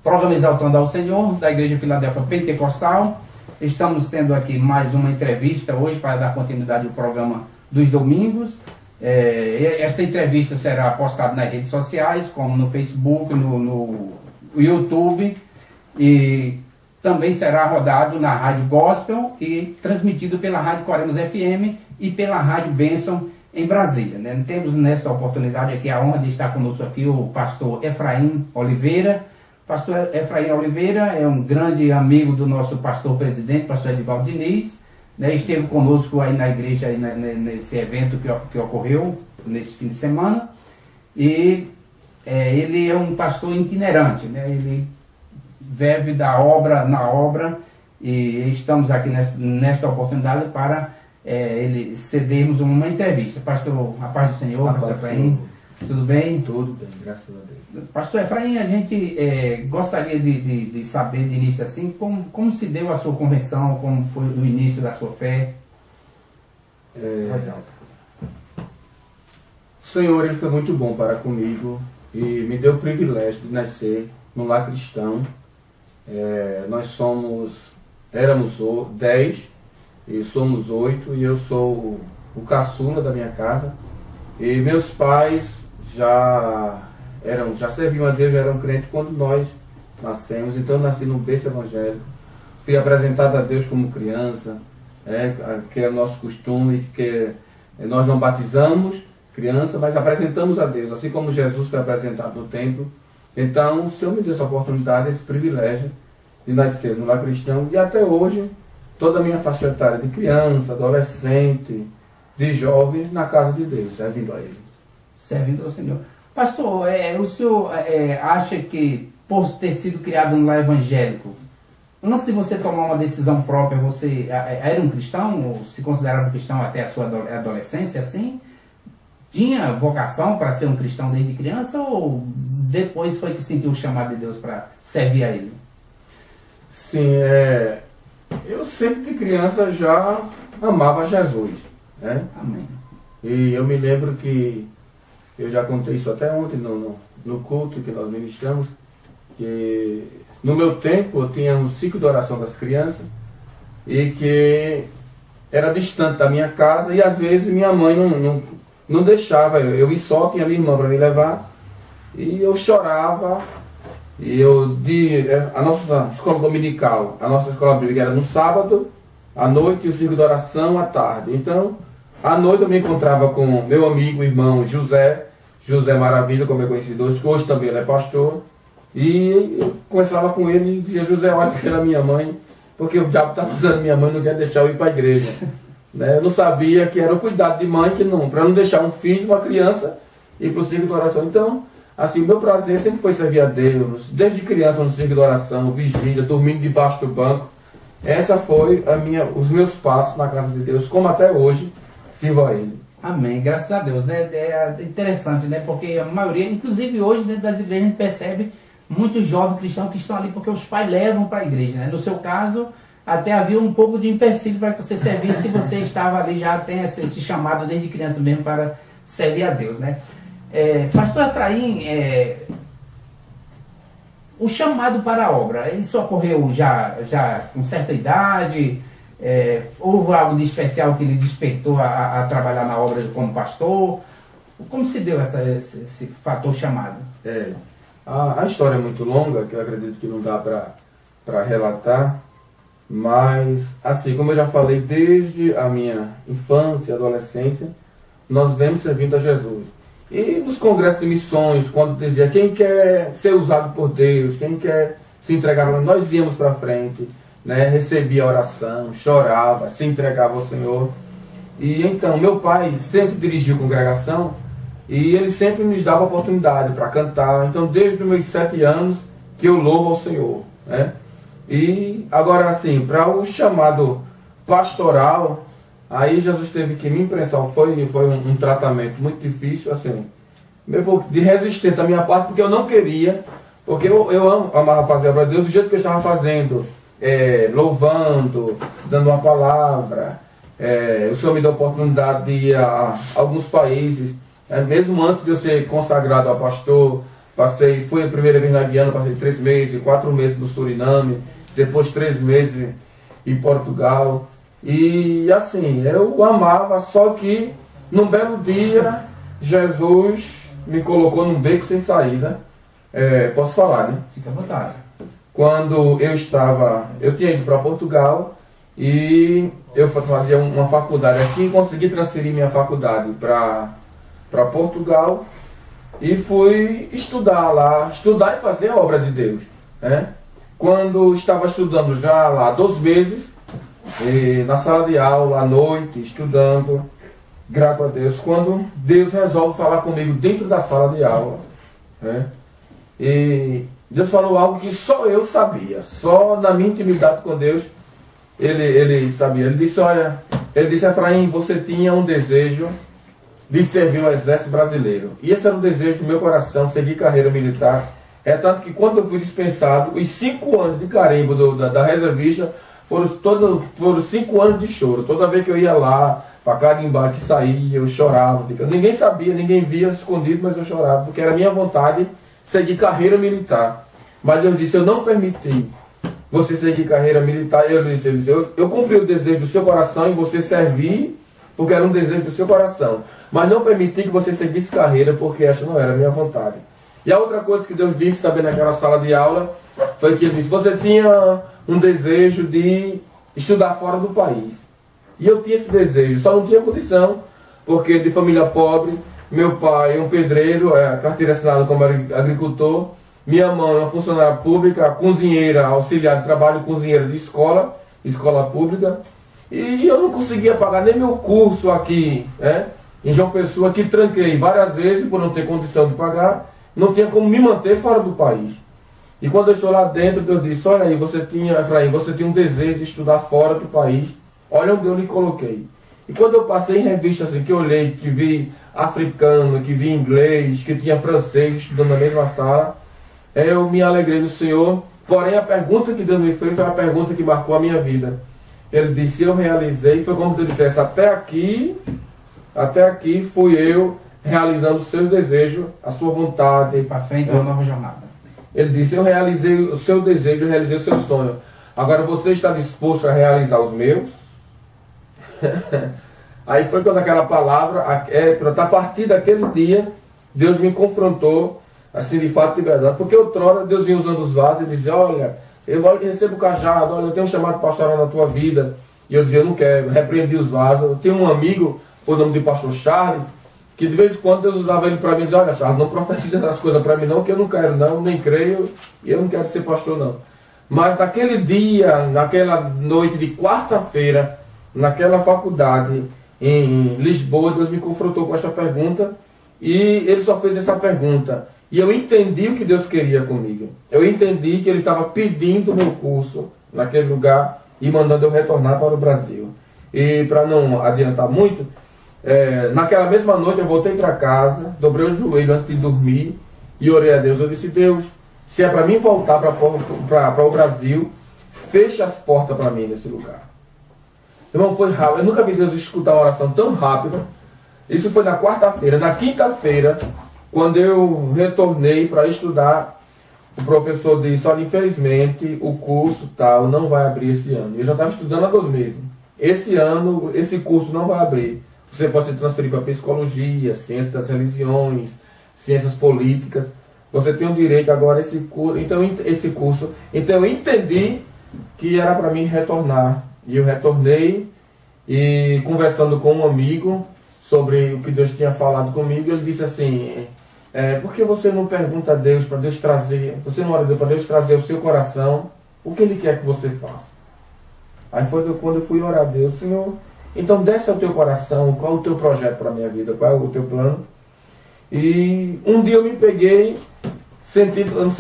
Programa Exaltando ao Senhor, da Igreja Filadélfia Pentecostal. Estamos tendo aqui mais uma entrevista hoje para dar continuidade ao programa dos domingos. Esta entrevista será postada nas redes sociais, como no Facebook, no YouTube, e também será rodado na Rádio Gospel e transmitido pela Rádio Coremas FM e pela Rádio Bênção em Brasília, né? Temos nesta oportunidade aqui a honra de estar conosco aqui o pastor Efraim Oliveira. Pastor Efraim Oliveira é um grande amigo do nosso pastor presidente, pastor Edivaldo Diniz, né? Esteve conosco aí na igreja, aí nesse evento que ocorreu nesse fim de semana, e ele é um pastor itinerante, né? Ele vive da obra na obra, e estamos aqui nesta oportunidade para ele cedermos uma entrevista. Pastor, a paz do Senhor, pastor Efraim, tudo bem? Tudo bem, graças a Deus. Pastor Efraim, a gente gostaria de saber de início assim, como se deu a sua conversão, como foi o início da sua fé? O Senhor, Ele foi muito bom para comigo e me deu o privilégio de nascer num lar cristão. Nós éramos 10 e somos 8, e eu sou o caçula da minha casa, e meus pais já serviam a Deus, já eram crentes quando nós nascemos. Então eu nasci num berço evangélico, fui apresentado a Deus como criança, que é o nosso costume, que nós não batizamos criança, mas apresentamos a Deus, assim como Jesus foi apresentado no templo. Então o Senhor me deu essa oportunidade, esse privilégio de nascer no lar cristão, e até hoje toda a minha faixa etária de criança, adolescente, de jovem, na casa de Deus, servindo a Ele. Servindo ao Senhor. Pastor, o senhor acha que, por ter sido criado no lar evangélico, antes de você tomar uma decisão própria, você era um cristão, ou se considerava um cristão até a sua adolescência, assim? Tinha vocação para ser um cristão desde criança, ou depois foi que sentiu o chamado de Deus para servir a Ele? Sim, eu sempre de criança já amava Jesus, né? Amém. E eu me lembro que, eu já contei isso até ontem no culto que nós ministramos, que no meu tempo eu tinha um ciclo de oração das crianças, e que era distante da minha casa, e às vezes minha mãe não deixava eu ir só, tinha minha irmã para me levar, e eu chorava. E a nossa escola dominical, a nossa escola bíblica era no sábado, à noite, e o ciclo de oração à tarde. Então, à noite eu me encontrava com meu amigo, irmão José Maravilha, como é conhecido hoje, que hoje também ele é pastor, e eu conversava com ele e dizia: José, olha pela minha mãe, porque o diabo está usando minha mãe, não quer deixar eu ir para a igreja. Né? Eu não sabia que era o cuidado de mãe, para não deixar um filho, uma criança, ir para o ciclo de oração. Então, assim, o meu prazer sempre foi servir a Deus, desde criança no círculo de oração, vigília, dormindo debaixo do banco. Essa foi os meus passos na casa de Deus, como até hoje sirvo a Ele. Amém, graças a Deus, né? É interessante, né? Porque a maioria, inclusive hoje dentro das igrejas, a gente percebe muitos jovens cristãos que estão ali porque os pais levam para a igreja, né? No seu caso, até havia um pouco de empecilho para que você servisse, se você estava ali, já tem esse chamado desde criança mesmo para servir a Deus, né? Pastor Efraim, o chamado para a obra, isso ocorreu já com certa idade? Houve algo de especial que lhe despertou a trabalhar na obra como pastor? Como se deu esse fator chamado? A história é muito longa, que eu acredito que não dá para relatar, mas, assim, como eu já falei, desde a minha infância e adolescência, nós vemos servindo a Jesus. E nos congressos de missões, quando dizia quem quer ser usado por Deus, quem quer se entregar, nós íamos para frente, né? Recebia a oração, chorava, se entregava ao Senhor. E então, meu pai sempre dirigiu congregação, e ele sempre nos dava oportunidade para cantar. Então, desde os meus 7 anos, que eu louvo ao Senhor, né? E agora, assim, para o chamado pastoral, aí Jesus teve que me imprensar, foi um tratamento muito difícil, assim, meio de resistente da minha parte, porque eu não queria, porque eu amava fazer a obra de Deus do jeito que eu estava fazendo, louvando, dando uma palavra. O Senhor me deu a oportunidade de ir a alguns países, mesmo antes de eu ser consagrado a pastor, Fui a primeira vez na Guiana, passei 3 meses, 4 meses no Suriname, depois 3 meses em Portugal. E assim, eu amava, só que num belo dia, Jesus me colocou num beco sem saída. Posso falar, né? Fica à vontade. Quando eu tinha ido para Portugal e eu fazia uma faculdade aqui, consegui transferir minha faculdade para Portugal e fui estudar lá, estudar e fazer a obra de Deus, né? Quando estava estudando já lá 2 meses, na sala de aula, à noite, estudando, graças a Deus, quando Deus resolve falar comigo dentro da sala de aula, né? E Deus falou algo que só eu sabia, só na minha intimidade com Deus, ele sabia. Ele disse, Efraim, você tinha um desejo de servir o exército brasileiro. E esse era o desejo do meu coração, seguir carreira militar. É tanto que quando eu fui dispensado, os 5 anos de carimbo da reservista foram 5 anos de choro. Toda vez que eu ia lá, para carimbar, que saía, eu chorava. Ninguém sabia, ninguém via, escondido, mas eu chorava, porque era minha vontade seguir carreira militar. Mas Deus disse, eu não permiti você seguir carreira militar. Ele disse, eu cumpri o desejo do seu coração em você servir, porque era um desejo do seu coração. Mas não permiti que você seguisse carreira, porque essa não era a minha vontade. E a outra coisa que Deus disse também naquela sala de aula, foi que ele disse, você tinha um desejo de estudar fora do país. E eu tinha esse desejo, só não tinha condição, porque de família pobre, meu pai é um pedreiro, carteira assinada como agricultor, minha mãe é uma funcionária pública, cozinheira, auxiliar de trabalho, cozinheira de escola pública, e eu não conseguia pagar nem meu curso aqui, em João Pessoa, que tranquei várias vezes por não ter condição de pagar, não tinha como me manter fora do país. E quando eu estou lá dentro, Deus disse, olha aí, Efraim, você tinha um desejo de estudar fora do país, olha onde eu lhe coloquei. E quando eu passei em revista assim, que eu olhei, que vi africano, que vi inglês, que tinha francês estudando na mesma sala, eu me alegrei do Senhor. Porém, a pergunta que Deus me fez foi a pergunta que marcou a minha vida. Ele disse, eu realizei, foi como se eu dissesse, até aqui fui eu realizando o seu desejo, a sua vontade. Para frente, uma nova jornada. Ele disse, eu realizei o seu desejo, eu realizei o seu sonho. Agora você está disposto a realizar os meus? Aí foi quando aquela palavra, a partir daquele dia, Deus me confrontou, assim, de fato, de verdade. Porque outrora Deus vinha usando os vasos e dizia, olha, eu recebo o cajado, olha, eu tenho um chamado pastoral na tua vida. E eu dizia, eu não quero, repreendi os vasos. Eu tinha um amigo, por nome de pastor Charles, que de vez em quando Deus usava ele para mim e dizia, olha Charles, não profetiza essas coisas para mim não, que eu não quero não, nem creio, e eu não quero ser pastor não. Mas naquele dia, naquela noite de quarta-feira, naquela faculdade em Lisboa, Deus me confrontou com essa pergunta, e ele só fez essa pergunta. E eu entendi o que Deus queria comigo. Eu entendi que ele estava pedindo o meu curso naquele lugar e mandando eu retornar para o Brasil. E para não adiantar muito, naquela mesma noite eu voltei para casa, dobrei o joelho antes de dormir e orei a Deus. Eu disse, Deus, se é para mim voltar para o Brasil, feche as portas para mim nesse lugar. Irmão, foi rápido. Eu nunca vi Deus escutar uma oração tão rápida. Isso foi na quarta-feira. Na quinta-feira, quando eu retornei para estudar, o professor disse, olha, infelizmente o curso tal não vai abrir esse ano. Eu já estava estudando há 2 meses. Esse ano, esse curso não vai abrir. Você pode se transferir para psicologia, ciência das religiões, ciências políticas. Você tem o direito agora a esse curso. Então eu entendi que era para mim retornar. E eu retornei e conversando com um amigo sobre o que Deus tinha falado comigo, ele disse assim, por que você não pergunta a Deus para Deus trazer, você não ora a Deus para Deus trazer ao seu coração o que Ele quer que você faça? Aí foi quando eu fui orar a Deus, Senhor, então desce ao teu coração, qual é o teu projeto para a minha vida, qual é o teu plano? E um dia eu me peguei, sentindo, eu não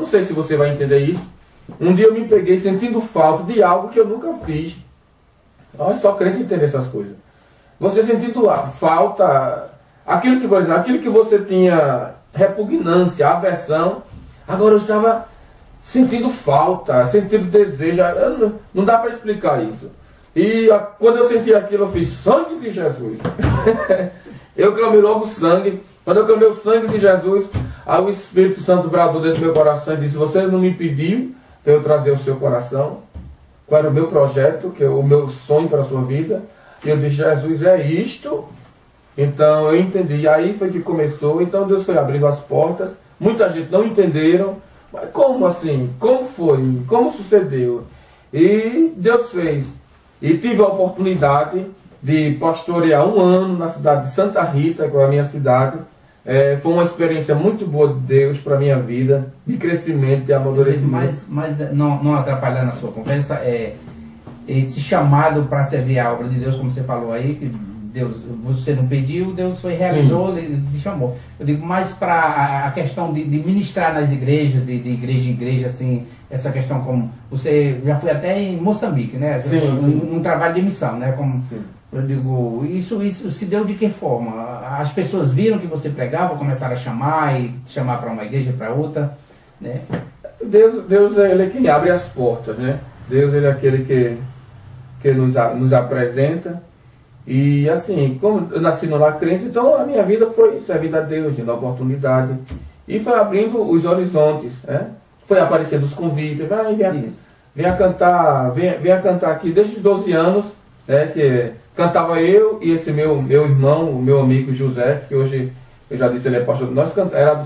sei se você vai entender isso, um dia eu me peguei sentindo falta de algo que eu nunca fiz. Olha, só crente entender essas coisas. Você sentindo a falta, aquilo que, por exemplo, aquilo que você tinha repugnância, aversão, agora eu estava sentindo falta, sentindo desejo. Não dá para explicar isso. E quando eu senti aquilo, eu fiz sangue de Jesus. Eu clamei logo sangue. Quando eu clamei o sangue de Jesus, Aí o Espírito Santo bradou dentro do meu coração e disse: você não me pediu para eu trazer o seu coração? Qual era o meu projeto, que é o meu sonho para a sua vida? E eu disse: Jesus, é isto. Então eu entendi. E aí foi que começou. Então Deus foi abrindo as portas. Muita gente não entenderam. Mas como assim? Como foi? Como sucedeu? E Deus fez. E tive a oportunidade de pastorear 1 ano na cidade de Santa Rita, que é a minha cidade. Foi uma experiência muito boa de Deus para a minha vida, de crescimento, de amadurecimento. Mas não atrapalhando a sua conversa, esse chamado para servir a obra de Deus, como você falou aí, que Deus, você não pediu, Deus foi, realizou, ele te chamou. Eu digo, mas para a questão de ministrar nas igrejas, de igreja em igreja, assim, essa questão como... Você já foi até em Moçambique, né? Um trabalho de missão, né? Como, eu digo, isso se deu de que forma? As pessoas viram que você pregava, começaram a chamar para uma igreja, para outra, né? Deus ele é quem abre as portas, né? Deus ele é aquele que nos apresenta. E assim, como eu nasci no lar crente, então a minha vida foi servindo a Deus, dando a oportunidade. E foi abrindo os horizontes, né? Foi aparecendo os convites, venha cantar aqui desde os 12 anos, né? Que cantava eu e esse meu irmão, o meu amigo José, que hoje eu já disse, ele é pastor. Nós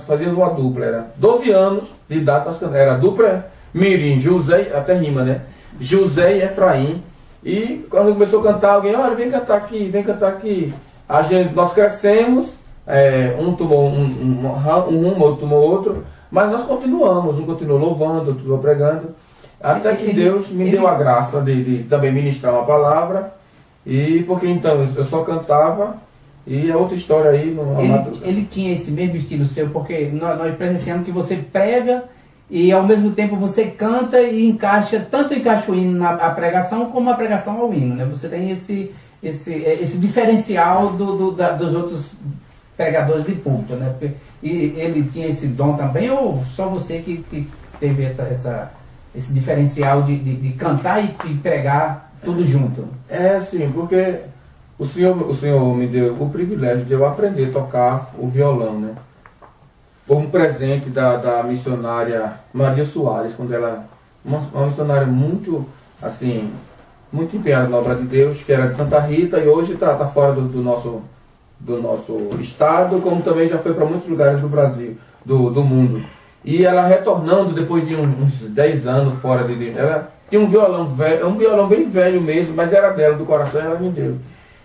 fazíamos uma dupla, era 12 anos de idade, nós cantávamos, era a dupla Mirim, José, até rima, né? José e Efraim. E quando começou a cantar, alguém, olha, vem cantar aqui. Nós crescemos, um tomou um rumo, outro tomou outro, mas nós continuamos, um continuou louvando, outro continuou pregando, até que Deus me deu a graça de também ministrar uma palavra, e porque então eu só cantava, e é outra história aí. Ele tinha esse mesmo estilo seu, porque nós presenciamos que você prega, e ao mesmo tempo você canta e tanto encaixa o hino na pregação como a pregação ao hino, né? Você tem esse diferencial dos outros pregadores de púlpito, né? E ele tinha esse dom também, ou só você que teve esse diferencial de cantar e de pregar tudo junto? Sim, porque o Senhor me deu o privilégio de eu aprender a tocar o violão, né? Foi um presente da missionária Maria Soares, quando ela, uma missionária muito, assim, muito empenhada na obra de Deus, que era de Santa Rita, e hoje está fora do nosso estado, como também já foi para muitos lugares do Brasil, do mundo. E ela retornando depois de uns 10 anos fora de Deus, ela tinha um violão velho, um violão bem velho mesmo, mas era dela, do coração, ela me deu.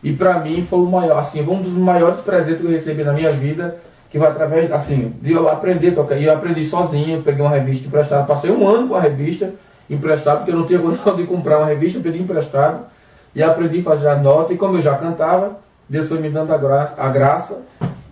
E para mim foi o maior, assim, um dos maiores presentes que eu recebi na minha vida, que vai através, assim, de eu aprender a tocar. E eu aprendi sozinho, peguei uma revista emprestada, passei 1 ano com a revista emprestada, porque eu não tinha condição de comprar uma revista, eu pedi emprestado, e aprendi a fazer a nota, e como eu já cantava, Deus foi me dando a graça,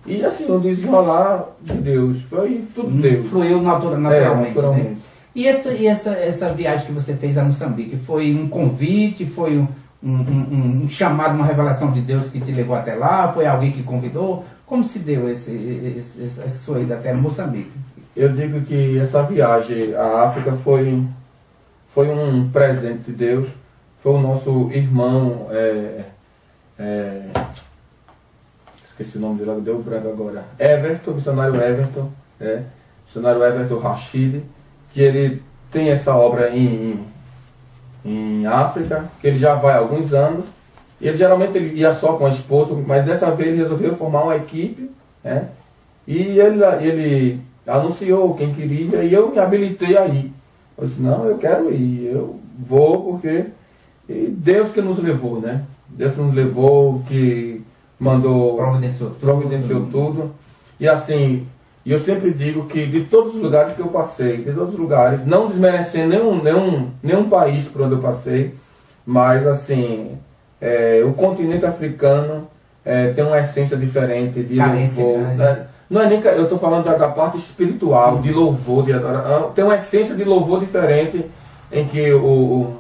e assim, o desenrolar de Deus, foi tudo Deus. Fluiu naturalmente. Naturalmente. Né? E essa viagem que você fez a Moçambique, foi um convite, foi um chamado, uma revelação de Deus que te levou até lá, foi alguém que convidou? Como se deu essa sua ida até Moçambique? Eu digo que essa viagem à África foi um presente de Deus. Foi o nosso irmão, esqueci o nome dele, deu branco agora. Everton, missionário Everton, missionário Everton Rashid, que ele tem essa obra em África, que ele já vai há alguns anos. Ele geralmente ia só com a esposa, mas dessa vez ele resolveu formar uma equipe, né? E ele anunciou quem queria, e eu me habilitei a ir. Eu disse, não, eu quero ir, eu vou porque... E Deus que nos levou, né? Deus que nos levou, que mandou... Providenciou tudo. E assim, eu sempre digo que de todos os lugares que eu passei, de todos os lugares, não desmerecendo nenhum país por onde eu passei, mas assim... o continente africano tem uma essência diferente de louvor. Né? Não é nem, eu estou falando da parte espiritual, de louvor, de adoração. Tem uma essência de louvor diferente, em que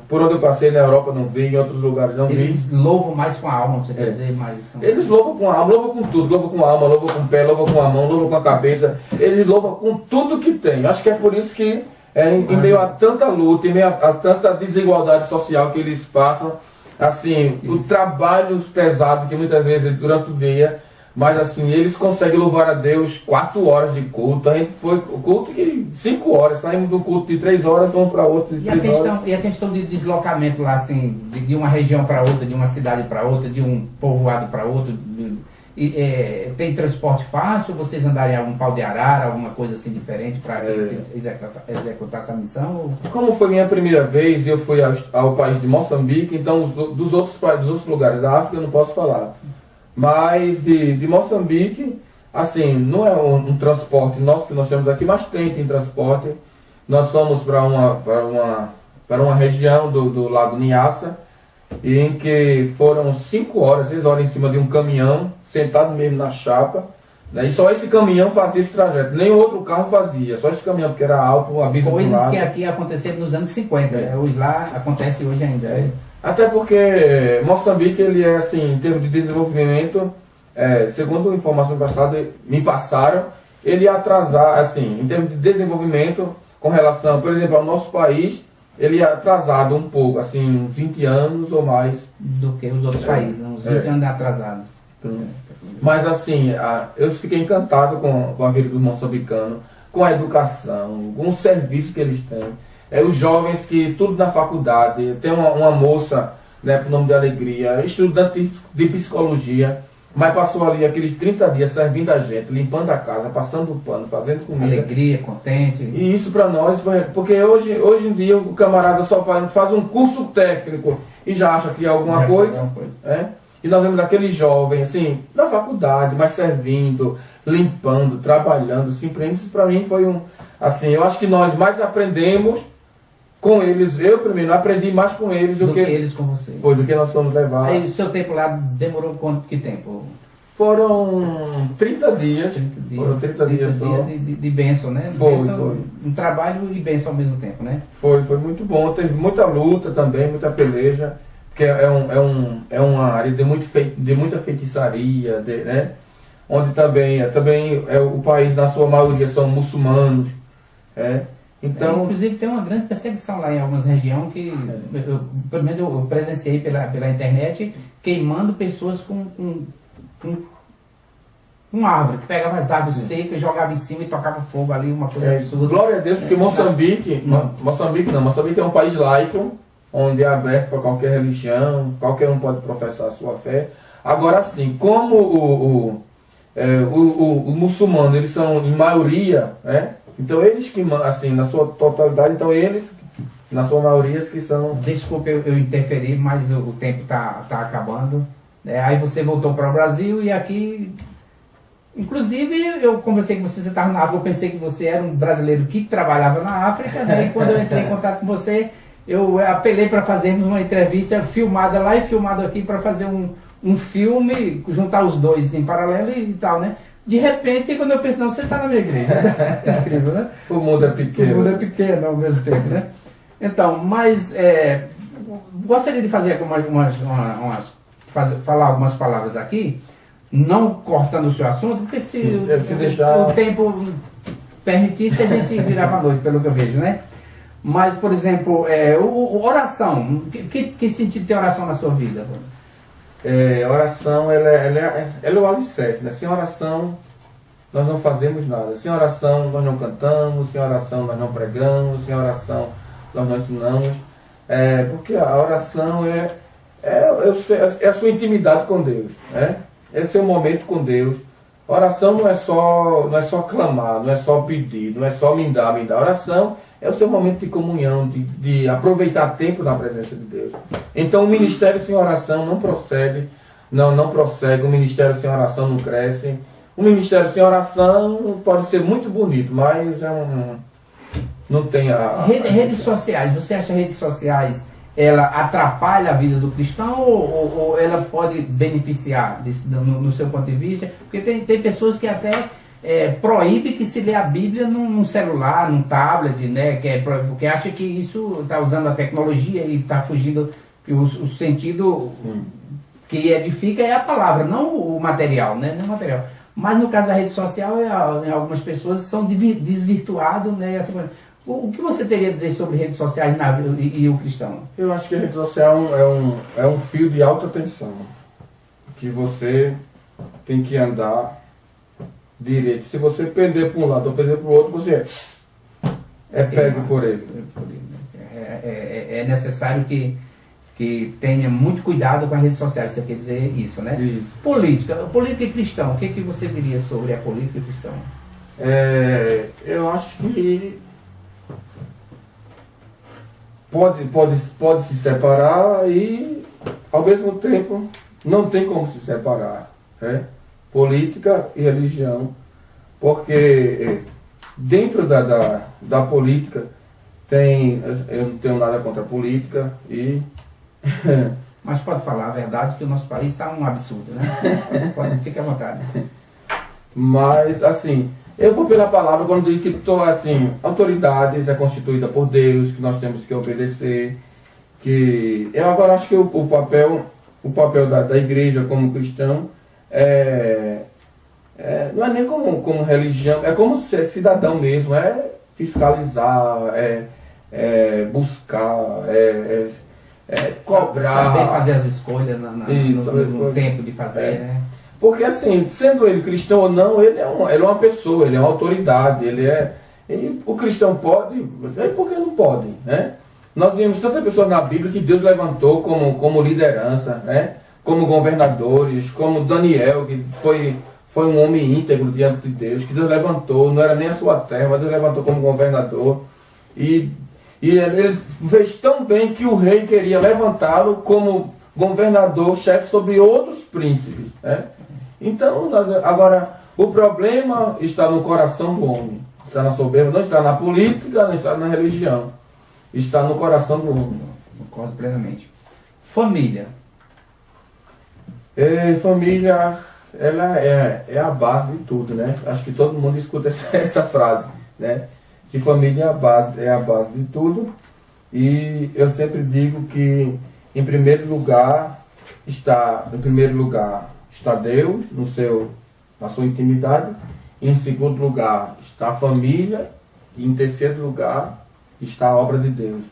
por onde eu passei na Europa não vi, em outros lugares não vi. Eles louvam mais com a alma, você quer dizer? Eles louvam com a alma, louvam com tudo, louvam com a alma, louvam com o pé, louvam com a mão, louvam com a cabeça. Eles louvam com tudo que tem. Acho que é por isso que em meio a tanta luta, em meio a tanta desigualdade social que eles passam, assim, o trabalho pesado que muitas vezes durante o dia, Mas assim, eles conseguem louvar a Deus 4 horas de culto. A gente foi o culto de 5 horas, saímos do culto de 3 horas, vamos para outro de 3 horas. E a questão de deslocamento lá, assim, de uma região para outra, de uma cidade para outra, de um povoado para outro, tem transporte fácil? Vocês andarem a um pau de arara, alguma coisa assim diferente para executar essa missão? Como foi minha primeira vez, eu fui ao país de Moçambique, então dos outros lugares da África eu não posso falar. Mas de Moçambique, assim, não é um transporte nosso que nós temos aqui, mas tem transporte. Nós fomos para uma região do Lago Niassa, em que foram 5 horas, 6 horas em cima de um caminhão, sentado mesmo na chapa, né? E só esse caminhão fazia esse trajeto, nem outro carro fazia, só esse caminhão, porque era alto, o abismo do lado. Coisas que aqui aconteceram nos anos 50, hoje lá acontece hoje ainda. Até porque Moçambique, ele é assim, em termos de desenvolvimento, segundo informações passadas, me passaram, ele é atrasado, assim, em termos de desenvolvimento, com relação, por exemplo, ao nosso país, ele é atrasado um pouco, assim, uns 20 anos ou mais. Do que os outros países, uns 20 anos atrasados. Mas assim, eu fiquei encantado com a vida do moçambicano, com a educação, com o serviço que eles têm. Os jovens que, tudo na faculdade, tem uma moça, né, por nome de Alegria, estudante de psicologia, mas passou ali aqueles 30 dias servindo a gente, limpando a casa, passando o pano, fazendo comida. Alegria, contente. E isso para nós foi... Porque hoje em dia o camarada só faz um curso técnico e já acha que é alguma coisa. E nós vemos aquele jovem, assim, na faculdade, mas servindo, limpando, trabalhando, se empreendendo. Isso para mim foi assim, eu acho que nós mais aprendemos com eles. Eu primeiro aprendi mais com eles do que eles com você. Foi do que nós fomos levar. Aí o seu tempo lá demorou que tempo? Foram 30 dias. Foram 30 dias só. De bênção, né? Foi. Um trabalho e bênção ao mesmo tempo, né? Foi muito bom. Teve muita luta também, muita peleja. Porque é uma área de muita feitiçaria, né? Onde também o país, na sua maioria, são muçulmanos. Então, inclusive tem uma grande perseguição lá em algumas regiões que, pelo menos eu presenciei pela internet, queimando pessoas com árvore, que pegava as árvores secas, jogava em cima e tocava fogo ali, uma coisa absurda. Glória a Deus, porque Moçambique é um país laico, onde é aberto para qualquer religião, qualquer um pode professar a sua fé. Agora sim, como o muçulmano, eles são em maioria, né? Então eles que, assim, na sua totalidade, então eles, na sua maioria, que são... Desculpa eu interferir, mas o tempo tá acabando. Aí você voltou para o Brasil e aqui... Inclusive, eu conversei com você estava na África, eu pensei que você era um brasileiro que trabalhava na África, né? E quando eu entrei em contato com você, eu apelei para fazermos uma entrevista filmada lá e filmada aqui para fazer um filme, juntar os dois em paralelo e tal, né? De repente, quando eu penso, não, você está na minha igreja. É incrível, né? O mundo é pequeno. O mundo é pequeno ao mesmo tempo, né? Então, mas gostaria de fazer falar algumas palavras aqui, não cortando o seu assunto, porque se deixar... o tempo permitisse, a gente virava à noite, pelo que eu vejo, né? Mas, por exemplo, oração, que sentido tem oração na sua vida? Oração, ela é o alicerce, né? Sem oração, nós não fazemos nada. Sem oração, nós não cantamos. Sem oração, nós não pregamos. Sem oração, nós não ensinamos. Porque a oração é a sua intimidade com Deus, né? É o seu momento com Deus. Oração não é só clamar, não é só pedir, não é só me dá. Oração é o seu momento de comunhão, de aproveitar tempo na presença de Deus. Então o ministério sem oração não procede, não prossegue, o ministério sem oração não cresce. O ministério sem oração pode ser muito bonito, mas não tem redes sociais, você acha redes sociais, ela atrapalha a vida do cristão ou ela pode beneficiar no seu ponto de vista? Porque tem pessoas que até proíbe que se lê a Bíblia num celular, num tablet, né? Porque acha que isso está usando a tecnologia e está fugindo, que o sentido que edifica é a palavra, não o material, né? Não o material. Mas no caso da rede social, algumas pessoas são desvirtuadas, né? Assim, o que você teria a dizer sobre redes sociais e o cristão? Eu acho que a rede social é um fio de alta tensão, que você tem que andar direito. Se você pender para um lado ou pender para o outro, você é pego por ele. É necessário que tenha muito cuidado com as redes sociais, você quer dizer isso, né? Isso. Política e cristão, o que você diria sobre a política e cristão? Eu acho que pode se separar e, ao mesmo tempo, não tem como se separar, né? Política e religião, porque dentro da política eu não tenho nada contra a política e Mas pode falar a verdade que o nosso país está um absurdo, né? Fique à vontade. Mas, assim, eu vou pela palavra quando digo que autoridades é constituída por Deus, que nós temos que obedecer, que eu agora acho que o papel da igreja como cristão não é nem como religião, é como ser cidadão mesmo, é fiscalizar, buscar, cobrar. Saber fazer as escolhas no tempo de fazer, né? Porque assim, sendo ele cristão ou não, ele é uma pessoa, ele é uma autoridade, o cristão pode, por que não pode, né? Nós vimos tantas pessoas na Bíblia que Deus levantou como liderança, né? Como governadores, como Daniel, que foi um homem íntegro diante de Deus, que Deus levantou, não era nem a sua terra, mas Deus levantou como governador. E ele fez tão bem que o rei queria levantá-lo como governador, chefe sobre outros príncipes, né? Então, agora, o problema está no coração do homem. Está na soberba, não está na política, não está na religião. Está no coração do homem. Concordo plenamente. Família. Família, ela é a base de tudo, né? Acho que todo mundo escuta essa frase, né? Que família é a base de tudo. E eu sempre digo que, em primeiro lugar está Deus na sua intimidade. Em segundo lugar está a família. E em terceiro lugar está a obra de Deus.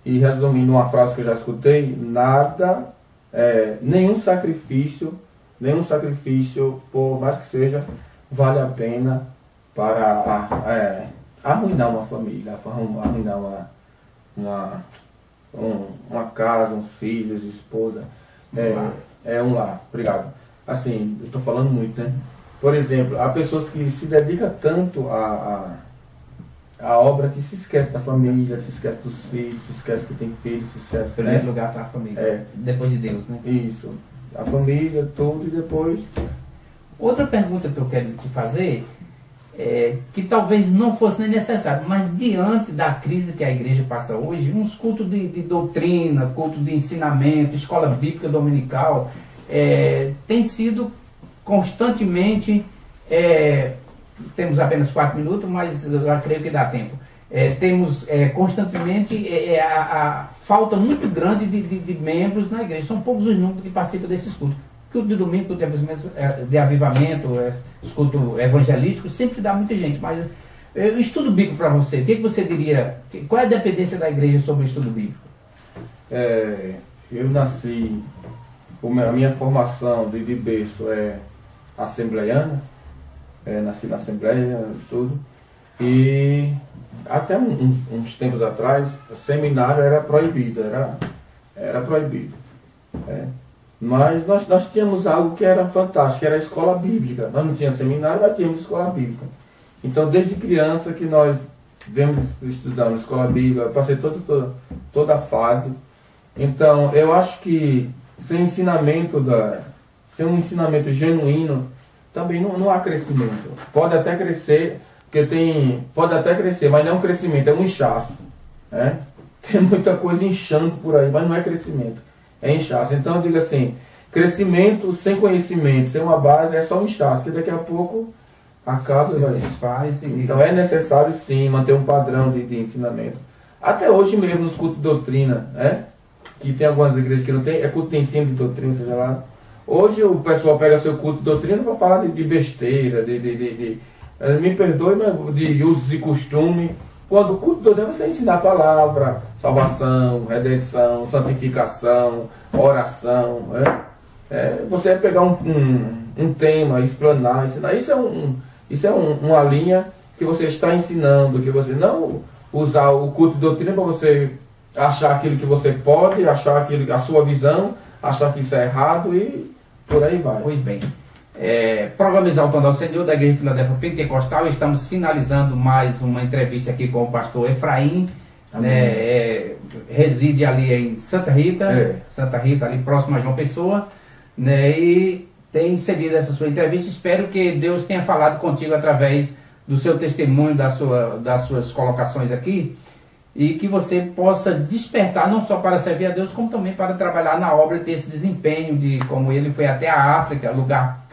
E resumindo uma frase que eu já escutei, nenhum sacrifício, por mais que seja, vale a pena para arruinar uma família, arruinar uma casa, uns filhos, esposa. Um lar. Obrigado. Assim, eu estou falando muito, né? Por exemplo, há pessoas que se dedicam tanto à obra que se esquece da família, se esquece dos filhos, se esquece que tem filhos, se esquece... Em primeiro lugar está a família, depois de Deus, né? Isso. A família, tudo, e depois... Outra pergunta que eu quero te fazer que talvez não fosse nem necessário, mas diante da crise que a igreja passa hoje, uns cultos de doutrina, culto de ensinamento, escola bíblica dominical, tem sido constantemente, temos apenas 4 minutos, mas eu creio que dá tempo, temos constantemente a falta muito grande de membros na igreja, são poucos os números que participam desses cultos. Culto de domingo, culto de avivamento, culto evangelístico, sempre dá muita gente, mas estudo bíblico para você, o que você diria, qual é a dependência da igreja sobre o estudo bíblico? Eu nasci, a minha formação de berço é assembleiana, nasci na Assembleia, tudo, e até uns tempos atrás, o seminário era proibido, era proibido. Mas nós tínhamos algo que era fantástico, que era a escola bíblica. Nós não tínhamos seminário, mas tínhamos escola bíblica. Então, desde criança que nós vemos estudando escola bíblica, eu passei toda a fase. Então, eu acho que sem um ensinamento genuíno, também não há crescimento. Pode até crescer, mas não é um crescimento, é um inchaço, né? Tem muita coisa inchando por aí, mas não é crescimento. É inchaço. Então eu digo assim, crescimento sem conhecimento, sem uma base, é só um inchaço, que daqui a pouco acaba e vai desfaz. Então é necessário sim manter um padrão de ensinamento. Até hoje mesmo nos cultos de doutrina, que tem algumas igrejas que não tem, culto de ensino de doutrina, seja lá. Hoje o pessoal pega seu culto de doutrina para falar de besteira, me perdoe, mas de usos e costumes. Quando o culto de doutrina você ensinar a palavra, salvação, redenção, santificação, oração. Você pegar um tema, explanar, ensinar. Isso é uma linha que você está ensinando, que você não usar o culto de doutrina para você achar aquilo que você pode, achar aquilo, a sua visão, achar que isso é errado e por aí vai. Pois bem. Programa Exaltando ao Senhor da Igreja Filadélfia Pentecostal. Estamos finalizando mais uma entrevista aqui com o pastor Efraim. Reside ali em Santa Rita, Santa Rita, ali próximo a João Pessoa, né, e tem cedido essa sua entrevista. Espero que Deus tenha falado contigo através do seu testemunho, das suas colocações aqui, e que você possa despertar não só para servir a Deus, como também para trabalhar na obra, ter esse desempenho de como ele foi até a África, lugar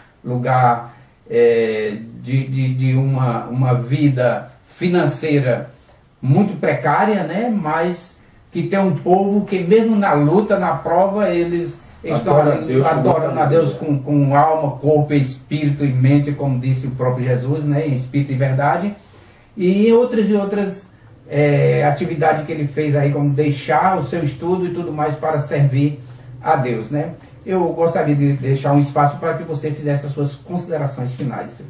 de uma vida financeira muito precária, né? Mas que tem um povo que mesmo na luta, na prova, eles estão adorando a Deus com alma, corpo, espírito e mente, como disse o próprio Jesus, né? Em espírito e verdade. E outras atividades que ele fez aí, como deixar o seu estudo e tudo mais para servir a Deus, né? Eu gostaria de deixar um espaço para que você fizesse as suas considerações finais.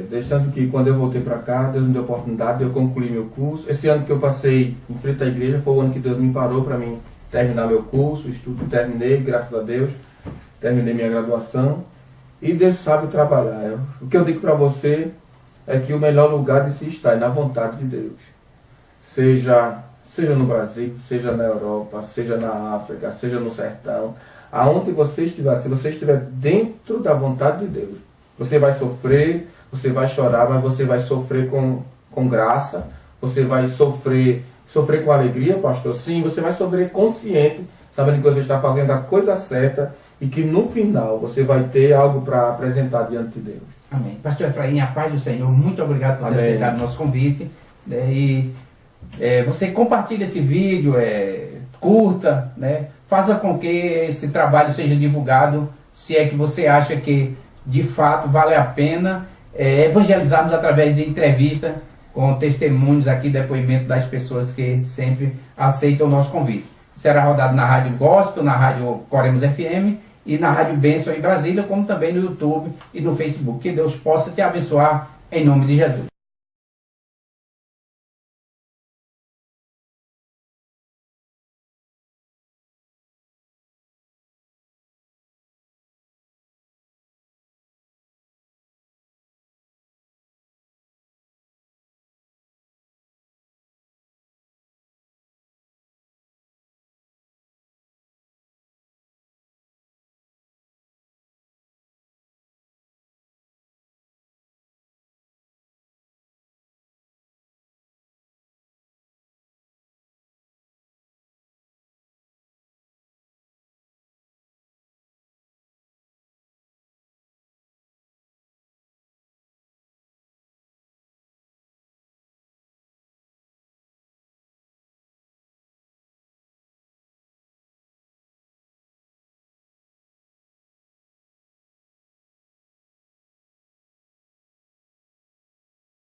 Deixando que quando eu voltei para cá, Deus me deu a oportunidade de eu concluir meu curso. Esse ano que eu passei em frente à igreja foi o ano que Deus me parou para mim terminar meu curso, estudo, terminei, graças a Deus, terminei minha graduação e Deus sabe trabalhar. O que eu digo para você é que o melhor lugar de se estar é na vontade de Deus. Seja no Brasil, seja na Europa, seja na África, seja no sertão, aonde você estiver, se você estiver dentro da vontade de Deus, você vai sofrer, você vai chorar, mas você vai sofrer com graça, você vai sofrer com alegria, pastor, sim, você vai sofrer consciente, sabendo que você está fazendo a coisa certa e que no final você vai ter algo para apresentar diante de Deus. Amém. Pastor Efraim, a paz do Senhor, muito obrigado por ter aceitado o nosso convite. Você compartilha esse vídeo, curta, né? Faça com que esse trabalho seja divulgado, se é que você acha que de fato vale a pena evangelizarmos através de entrevista com testemunhos aqui, depoimento das pessoas que sempre aceitam o nosso convite. Será rodado na Rádio Gospel, na Rádio Coremos FM e na Rádio Bênção em Brasília, como também no YouTube e no Facebook. Que Deus possa te abençoar em nome de Jesus.